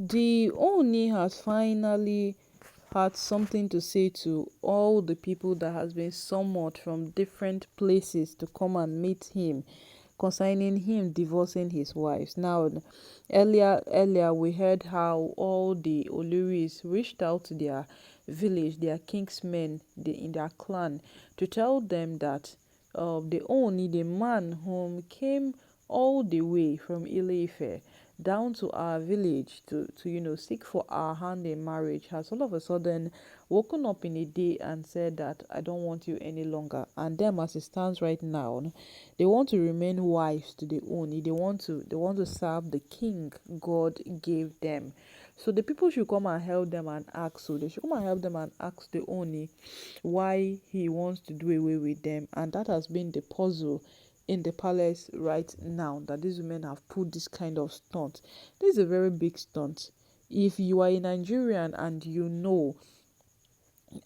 The Ooni has finally had something to say to all the people that has been summoned from different places to come and meet him concerning him divorcing his wives. Now, earlier we heard how all the Oloris reached out to their village, their kingsmen in their clan, to tell them that the Ooni, the man whom came all the way from Ile-Ife down to our village to seek for our hand in marriage, has all of a sudden woken up in a day and said that I don't want you any longer. And them, as it stands right now, they want to remain wives to the Oni. They want to serve the king God gave them. So the people should come and help them and ask. So they should come and help them and ask the Oni why he wants to do away with them. And that has been the puzzle in the palace right now, that these women have put this kind of stunt. This is a very big stunt. If you are a Nigerian and you know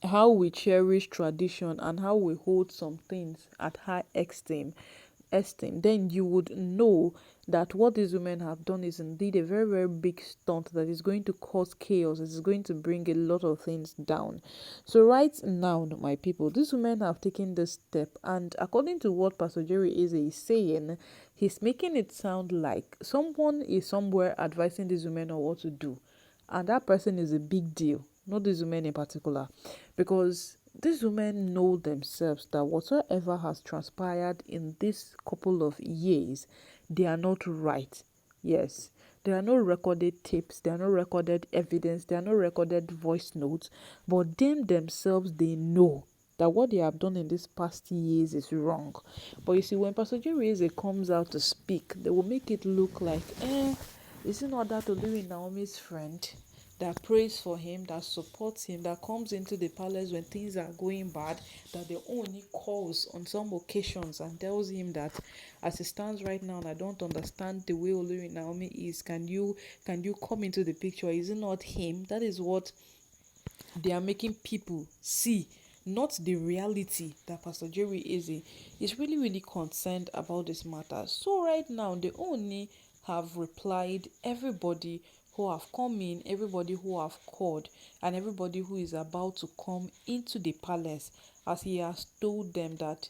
how we cherish tradition and how we hold some things at high esteem, then you would know that what these women have done is indeed a very, very big stunt that is going to cause chaos. It is going to bring a lot of things down. So right now, my people, these women have taken this step, and according to what Pastor Jerry is saying, he's making it sound like someone is somewhere advising these women on what to do, and that person is a big deal, not these women in particular, because these women know themselves that whatsoever has transpired in this couple of years, they are not right. Yes, there are no recorded tapes, there are no recorded evidence, there are no recorded voice notes, but them themselves, they know that what they have done in these past years is wrong. But you see, when Pastor Jerry comes out to speak, they will make it look like, is it not that Olori Naomi's friend that prays for him, that supports him, that comes into the palace when things are going bad, that the only calls on some occasions and tells him that as it stands right now, and I don't understand the way Olori Naomi is. Can you come into the picture? Is it not him? That is what they are making people see, not the reality that Pastor Jerry is really, really concerned about this matter. So right now, they only have replied everybody who have come in, everybody who have called, and everybody who is about to come into the palace, as he has told them that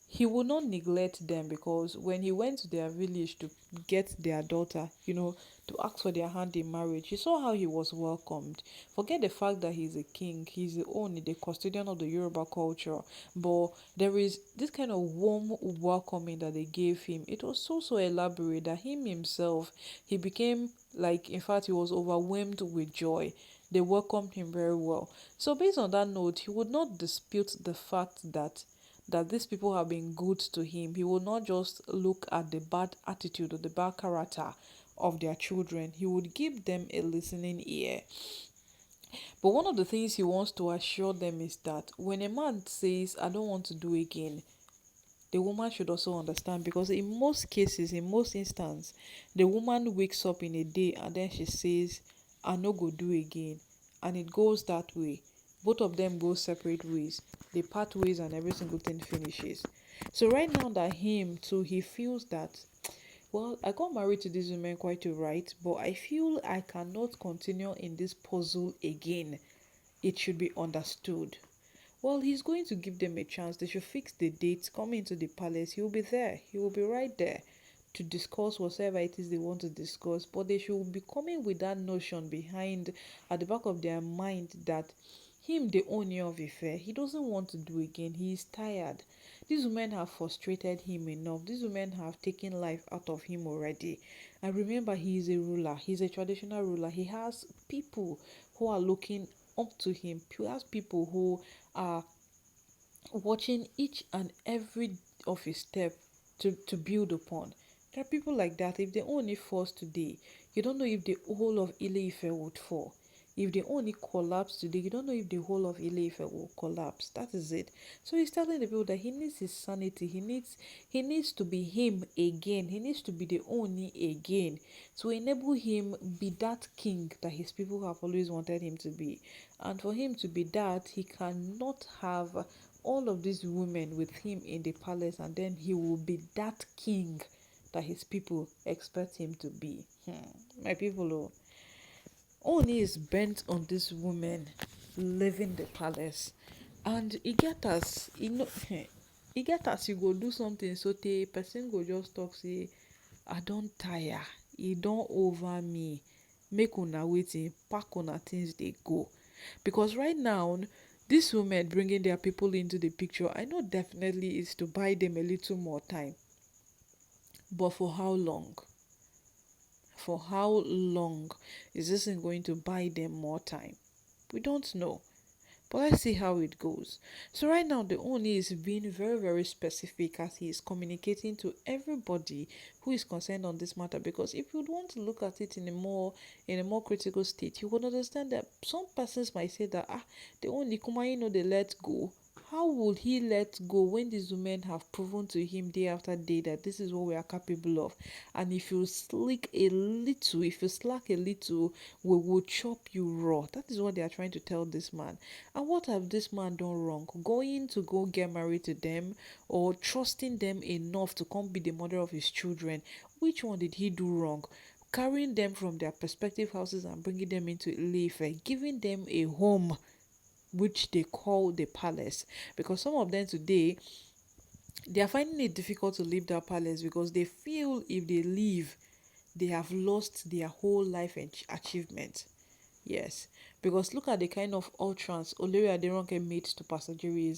he will not neglect them, because when he went to their village to get their daughter, to ask for their hand in marriage, you saw how he was welcomed. Forget the fact that he's a king, he's the only, the custodian of the Yoruba culture, but there is this kind of warm welcoming that they gave him. It was so elaborate that him himself, he became like, in fact, he was overwhelmed with joy. They welcomed him very well. So based on that note, he would not dispute the fact that these people have been good to him. He will not just look at the bad attitude or the bad character of their children. He would give them a listening ear. But one of the things he wants to assure them is that when a man says, I don't want to do again, the woman should also understand, because in most cases, in most instances, the woman wakes up in a day and then she says, I no go do again. And it goes that way. Both of them go separate ways. They part ways and every single thing finishes. So right now that him too, he feels that, well, I got married to this woman quite alright, but I feel I cannot continue in this puzzle again. It should be understood. Well, he's going to give them a chance. They should fix the date, come into the palace. He will be there. He will be right there to discuss whatever it is they want to discuss. But they should be coming with that notion behind, at the back of their mind, that him, the owner of Ife, he doesn't want to do again. He is tired. These women have frustrated him enough. These women have taken life out of him already. And remember, he is a ruler. He's a traditional ruler. He has people who are looking up to him. He has people who are watching each and every of his step to build upon. There are people like that. If they only falls today, you don't know if the whole of Ile-Ife would fall. If they only collapse today, you don't know if the whole of Ile-Ife will collapse. That is it. So he's telling the people that he needs his sanity. He needs to be him again. He needs to be the Oni again, to enable him be that king that his people have always wanted him to be. And for him to be that, he cannot have all of these women with him in the palace, and then he will be that king that his people expect him to be. My people, oh, Ooni is bent on this woman leaving the palace, and e get as e no e get as you go do something so tey person go just talk say I don tire, e don over me, make una wetin pack una things dey go. Because right now this women bringing their people into the picture, I know definitely is to buy them a little more time, but for how long? For how long is this thing going to buy them more time? We don't know. But let's see how it goes. So right now the Ooni is being very, very specific as he is communicating to everybody who is concerned on this matter. Because if you would want to look at it in a more critical state, you would understand that some persons might say that the Ooni Kumayi know they let go. How would he let go when these women have proven to him day after day that this is what we are capable of? And if you slack a little, we will chop you raw. That is what they are trying to tell this man. And what have this man done wrong? Going to go get married to them, or trusting them enough to come be the mother of his children? Which one did he do wrong? Carrying them from their prospective houses and bringing them into Ile-Ife, giving them a home which they call the palace. Because some of them today, they are finding it difficult to leave that palace because they feel if they leave, they have lost their whole life and achievement. Yes, because look at the kind of utterance Olori Ronke made to Pastor Jerry.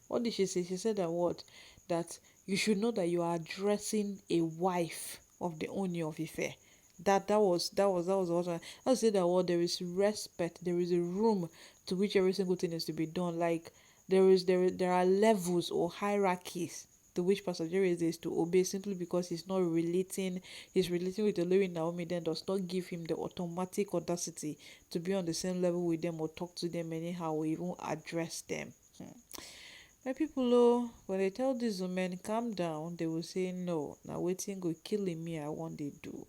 What did she say? She said that what? That you should know that you are addressing a wife of the Ooni of Ife. That was what I say that what there is respect, there is a room to which every single thing is to be done. Like there are levels or hierarchies to which Pastor Jerry is to obey simply because he's relating with Olori Naomi, then does not give him the automatic audacity to be on the same level with them or talk to them anyhow or even address them. My people, when they tell these women calm down, they will say no. Now waiting go killing me, I want they do.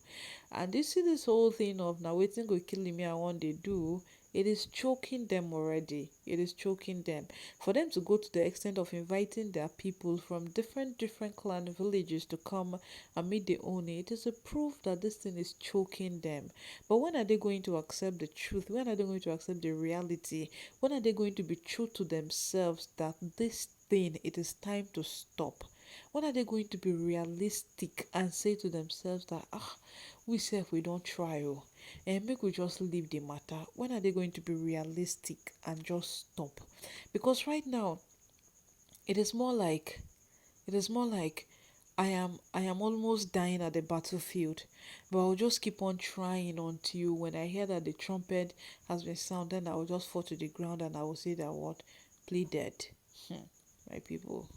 And you see this whole thing of now waiting go killing me, I want they do. It is choking them already. It is choking them. For them to go to the extent of inviting their people from different clan villages to come and meet the Ooni, it is a proof that this thing is choking them. But when are they going to accept the truth? When are they going to accept the reality? When are they going to be true to themselves that this thing, it is time to stop? When are they going to be realistic and say to themselves that we self we don't try and make we just leave the matter? When are they going to be realistic and just stop? Because right now it is more like I am almost dying at the battlefield, but I'll just keep on trying until when I hear that the trumpet has been sounded, I will just fall to the ground and I will say that what pleaded. My people.